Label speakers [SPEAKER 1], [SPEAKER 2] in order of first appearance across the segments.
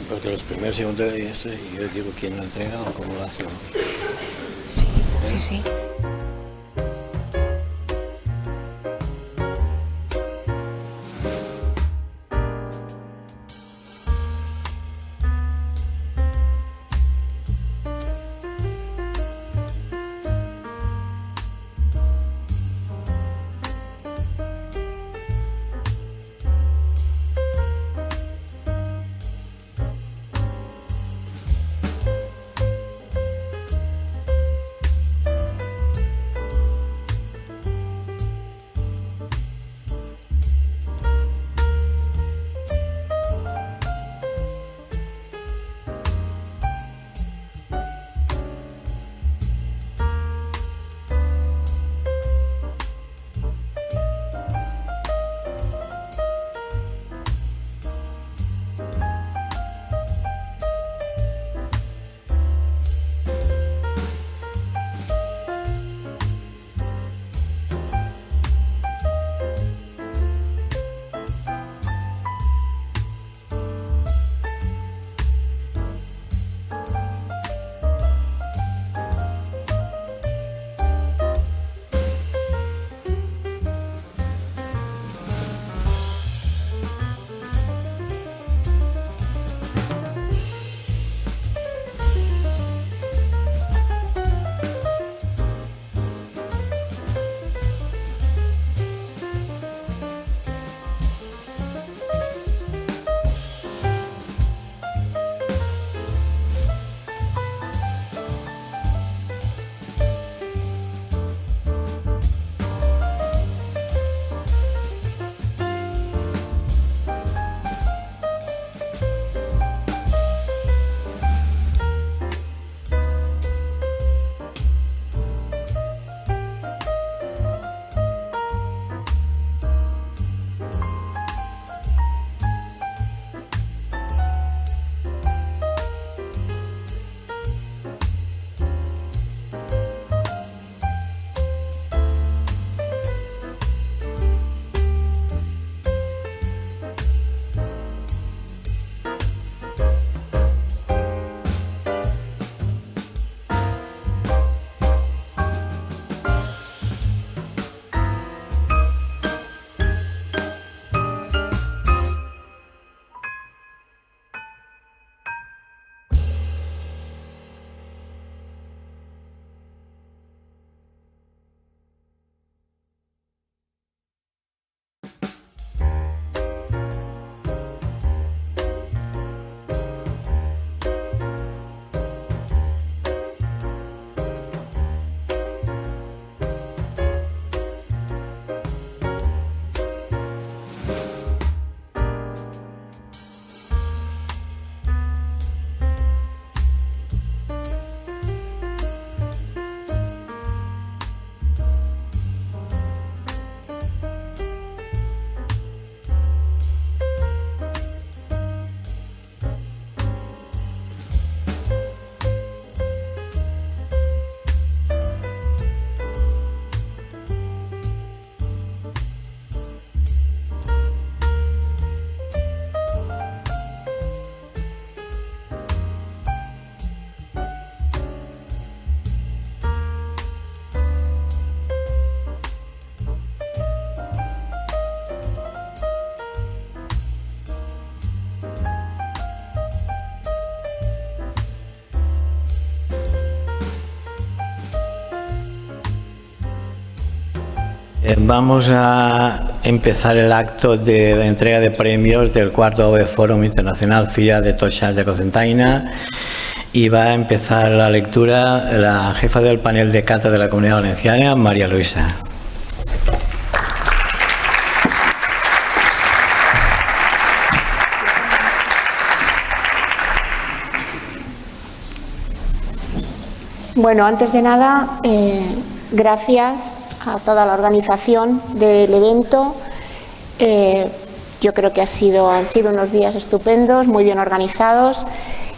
[SPEAKER 1] Porque los primeros, segundo y esto, y yo digo quién lo entrega o cómo lo hace.
[SPEAKER 2] Sí, sí, sí.
[SPEAKER 1] Vamos a empezar el acto de entrega de premios del cuarto Fórum Internacional Fira de Toixas de Cocentaina y va a empezar la lectura la jefa del panel de cata de la Comunidad Valenciana, María Luisa.
[SPEAKER 2] Bueno, antes de nada, gracias a toda la organización del evento. Yo creo que han sido unos días estupendos, muy bien organizados,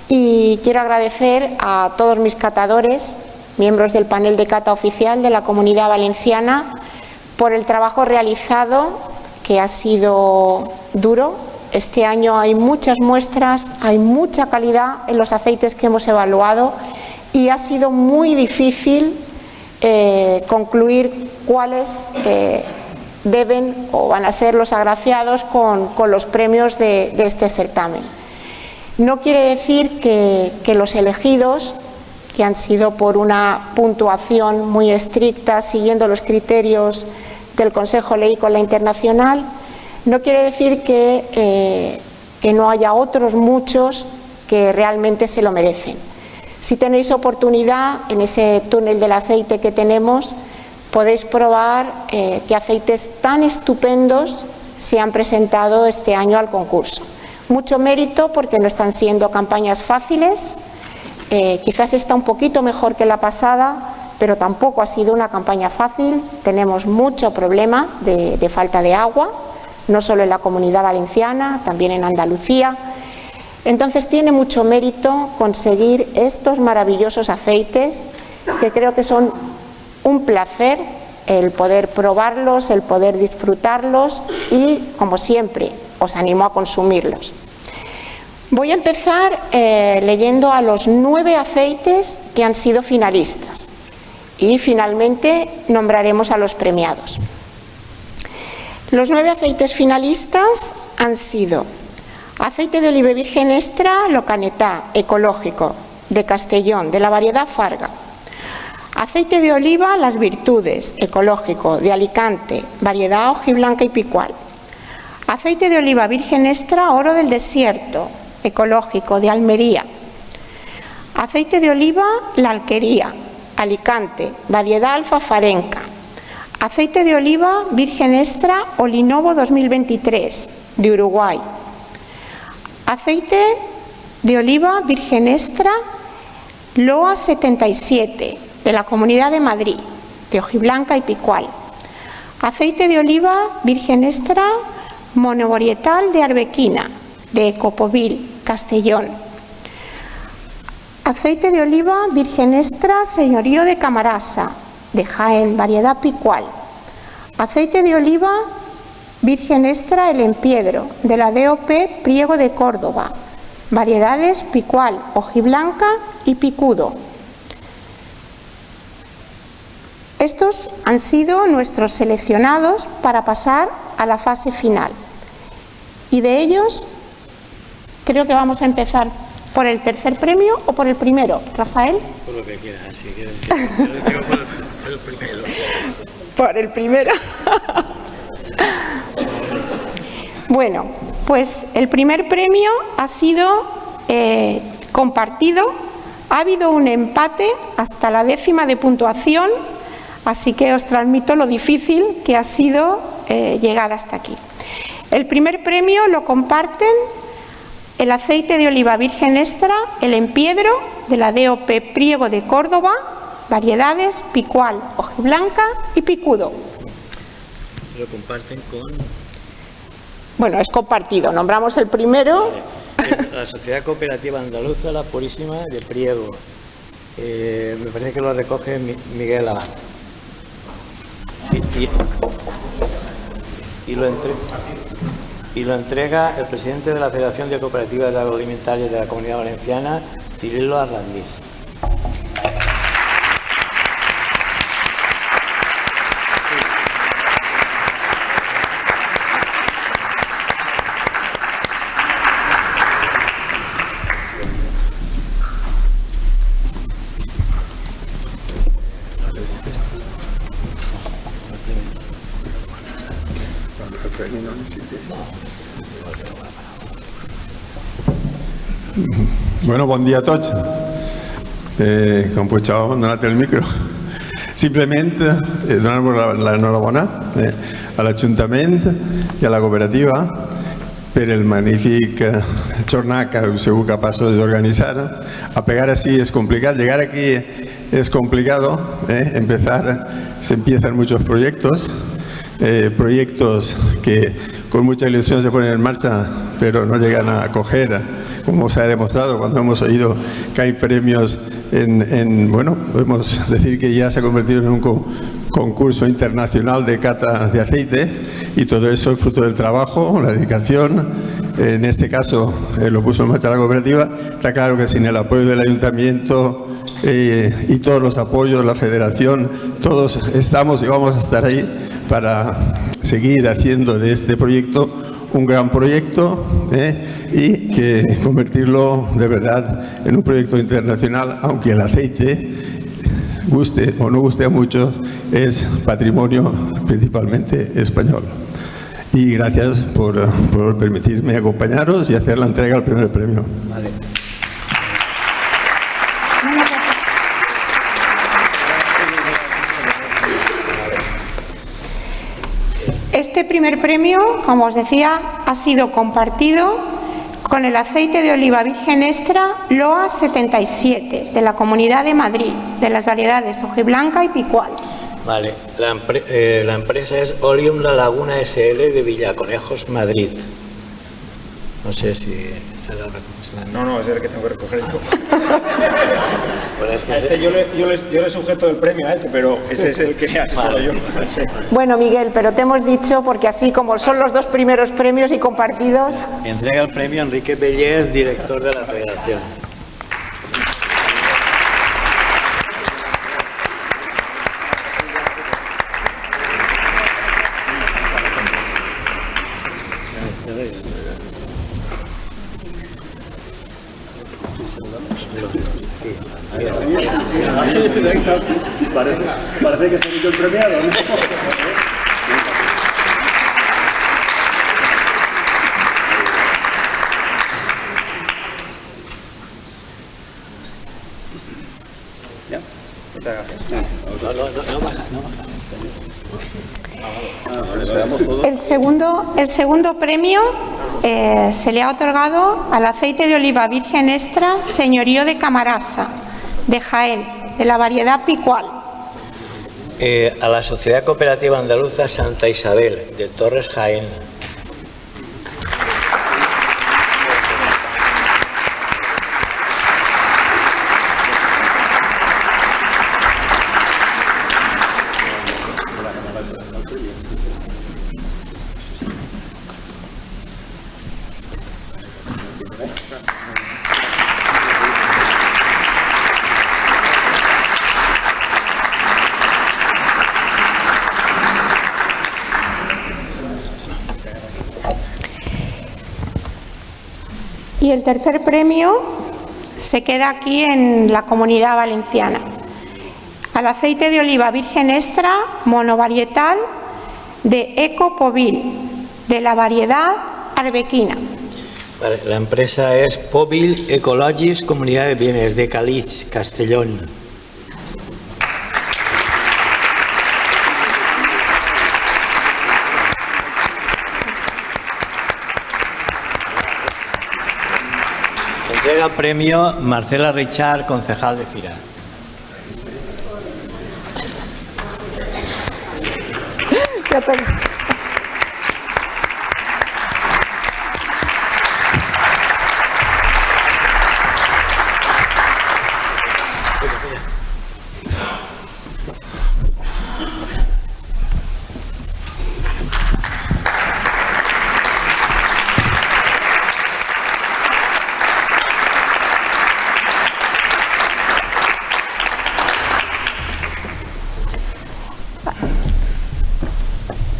[SPEAKER 2] y quiero agradecer a todos mis catadores, miembros del panel de cata oficial de la Comunidad Valenciana, por el trabajo realizado, que ha sido duro, Este año hay muchas muestras, hay mucha calidad en los aceites que hemos evaluado y ha sido muy difícil concluir cuáles deben o van a ser los agraciados con los premios de este certamen. No quiere decir que los elegidos, que han sido por una puntuación muy estricta, siguiendo los criterios del Consejo Leico Internacional, no quiere decir que no haya otros muchos que realmente se lo merecen. Si tenéis oportunidad, en ese túnel del aceite que tenemos, podéis probar qué aceites tan estupendos se han presentado este año al concurso. Mucho mérito porque no están siendo campañas fáciles, quizás está un poquito mejor que la pasada, pero tampoco ha sido una campaña fácil. Tenemos mucho problema de falta de agua, no solo en la Comunidad Valenciana, también en Andalucía. Entonces tiene mucho mérito conseguir estos maravillosos aceites que creo que son un placer el poder probarlos, el poder disfrutarlos y, como siempre, os animo a consumirlos. Voy a empezar leyendo a los 9 aceites que han sido finalistas y finalmente nombraremos a los premiados. Los 9 aceites finalistas han sido aceite de oliva virgen extra Locanetá, ecológico, de Castellón, de la variedad Farga. Aceite de oliva Las Virtudes, ecológico, de Alicante, variedad hojiblanca y picual. Aceite de oliva virgen extra Oro del Desierto, ecológico, de Almería. Aceite de oliva La Alquería, Alicante, variedad alfafarenca. Aceite de oliva virgen extra Olinovo 2023, de Uruguay. Aceite de oliva virgen extra Loa 77, de la Comunidad de Madrid, de hojiblanca y picual. Aceite de oliva virgen extra monovarietal de Arbequina, de Ecopovil, Castellón. Aceite de oliva virgen extra Señorío de Camarasa, de Jaén, variedad picual. Aceite de oliva virgen extra El Empiedro, de la DOP Priego de Córdoba, variedades picual, hojiblanca y picudo. Estos han sido nuestros seleccionados para pasar a la fase final. Y de ellos, creo que vamos a empezar por el tercer premio o por el primero. Rafael.
[SPEAKER 1] Por lo que quieras, si quieres. Yo lo digo por el primero.
[SPEAKER 2] Por el primero. Bueno, pues el primer premio ha sido compartido. Ha habido un empate hasta la 10ª de puntuación, así que os transmito lo difícil que ha sido llegar hasta aquí. El primer premio lo comparten el aceite de oliva virgen extra El Empiedro, de la DOP Priego de Córdoba, variedades picual, hojiblanca y picudo.
[SPEAKER 1] Lo comparten con...
[SPEAKER 2] Bueno, es compartido. Nombramos el primero.
[SPEAKER 1] Es la Sociedad Cooperativa Andaluza La Purísima de Priego. Me parece que lo recoge Miguel Abad. Y lo entrega el presidente de la Federación de Cooperativas de Agroalimentarias de la Comunidad Valenciana, Cirilo Arlandís.
[SPEAKER 3] Bueno, bon dia a tots. Com potser donar-te el micro. Simplement donar-vos l'enhorabona a l'Ajuntament i a la cooperativa per el magnífic jornada que heu sigut capaços d'organitzar. A pegar así es complicado, llegar aquí es complicado, se empiezan muchos proyectos, proyectos que con mucha ilusión se ponen en marcha, pero no llegan a coger, como se ha demostrado cuando hemos oído que hay premios bueno, podemos decir que ya se ha convertido en un concurso internacional de cata de aceite, y todo eso es fruto del trabajo, la dedicación en este caso lo puso en marcha la cooperativa. Está claro que sin el apoyo del ayuntamiento y todos los apoyos, la federación, todos estamos y vamos a estar ahí para seguir haciendo de este proyecto un gran proyecto y que convertirlo de verdad en un proyecto internacional, aunque el aceite, guste o no guste a muchos, es patrimonio principalmente español. Y gracias por permitirme acompañaros y hacer la entrega del primer premio.
[SPEAKER 1] Vale.
[SPEAKER 2] Este primer premio, como os decía, ha sido compartido con el aceite de oliva virgen extra LOA 77 de la Comunidad de Madrid, de las variedades hojiblanca y picual.
[SPEAKER 1] Vale, la empresa es Oleum La Laguna SL de Villaconejos, Madrid. No sé si esta es la representante.
[SPEAKER 4] No, es el que tengo que recoger yo.
[SPEAKER 1] Bueno, es que
[SPEAKER 4] A este yo le sujeto el premio a este, pero ese es el que asesoro yo.
[SPEAKER 2] Bueno, Miguel, pero te hemos dicho, porque así como son los dos primeros premios y compartidos...
[SPEAKER 1] entrega el premio a Enrique Bellés, director de la Federación.
[SPEAKER 4] Parece que soy yo el premiado, ¿no? ¿Ya? Muchas gracias.
[SPEAKER 2] El segundo premio se le ha otorgado al aceite de oliva virgen extra Señorío de Camarasa, de Jaén, de la variedad picual.
[SPEAKER 1] A la Sociedad Cooperativa Andaluza Santa Isabel, de Torres, Jaén.
[SPEAKER 2] Y el tercer premio se queda aquí en la Comunidad Valenciana. Al aceite de oliva virgen extra monovarietal de Ecopovil, de la variedad arbequina.
[SPEAKER 1] Vale, la empresa es Povil Ecologis Comunidad de Bienes, de Calix, Castellón. Entrega el premio Marcela Richard, concejal de Fira.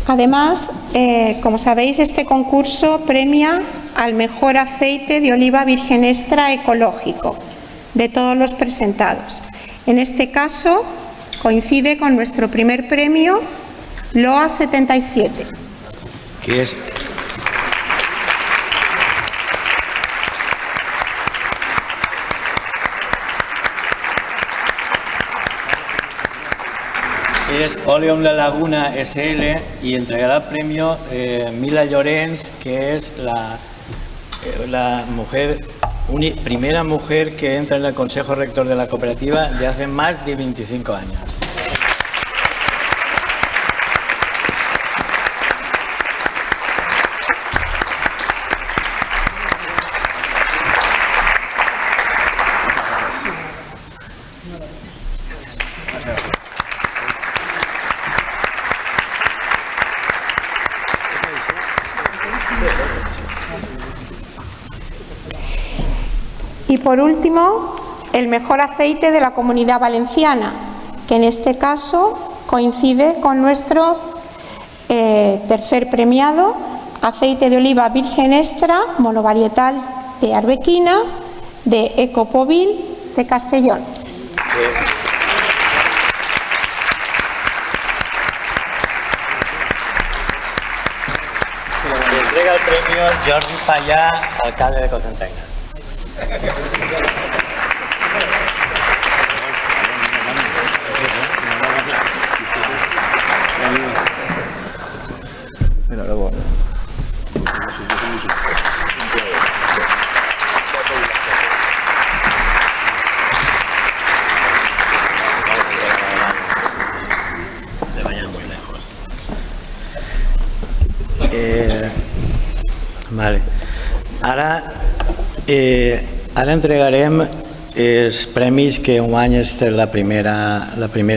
[SPEAKER 2] Además, como sabéis, este concurso premia al mejor aceite de oliva virgen extra ecológico de todos los presentados. En este caso, coincide con nuestro primer premio, LOA 77.
[SPEAKER 1] Que es Oleum La Laguna SL y entregará el premio Mila Llorens, que es la primera mujer que entra en el Consejo Rector de la cooperativa de hace más de 25 años.
[SPEAKER 2] por último, el mejor aceite de la Comunidad Valenciana, que en este caso coincide con nuestro tercer premiado, aceite de oliva virgen extra monovarietal de Arbequina, de Ecopovil de Castellón.
[SPEAKER 1] Le entrega el premio Jordi Payá, alcalde de Cocentaina. Vale. Ara entregarem els premis que enguany és la primera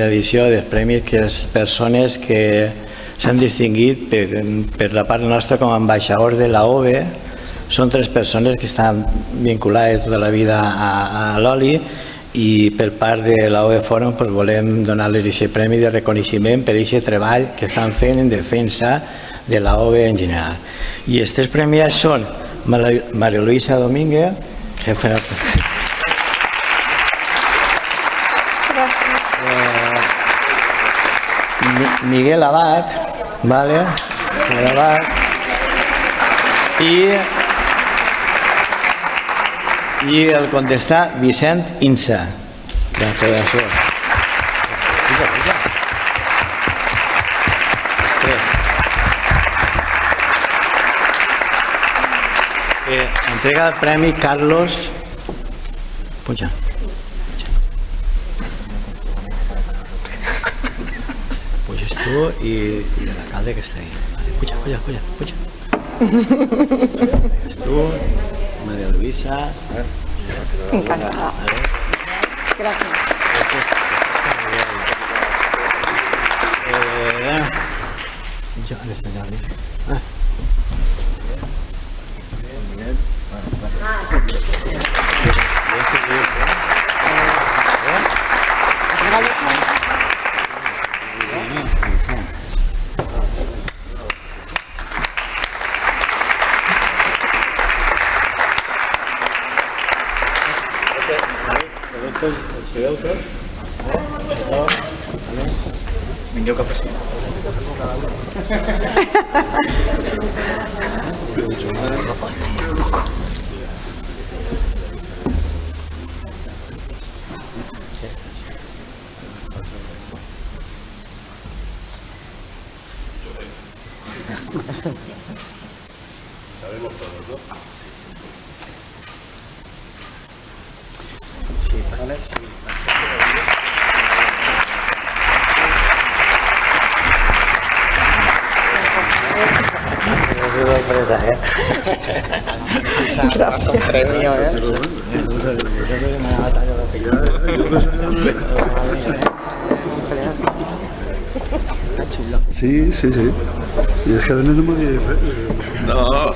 [SPEAKER 1] edició dels premis, que les persones que s'han distingit per la part nostra com a ambaixadors de la OVE. Són 3 persones que estan vinculades tota la vida a l'oli, i per part de la OVE Forum volem donar-los aquest premi de reconeixement per aquest treball que estan fent en defensa de la OVE en general. I els 3 premiats són María Luisa Domínguez, jefe de... Miguel Abad, ¿vale? Miguel Abad. I el contestar Vicent Insa, de la Federació. Els 3. Entrega el premi Carlos... Puja. Puges tu i l'alcalde que està ahí. Puja. Puges tu, María Luisa.
[SPEAKER 2] Encantada. Gracias.
[SPEAKER 4] Vingueu cap així.
[SPEAKER 5] Sabemos todos, ¿no?
[SPEAKER 1] Sí, vale, sí. Es una sorpresa, ¿eh?
[SPEAKER 2] Gracias.
[SPEAKER 1] Premio, ¿eh?
[SPEAKER 5] Sí. Y es que no me...
[SPEAKER 3] No.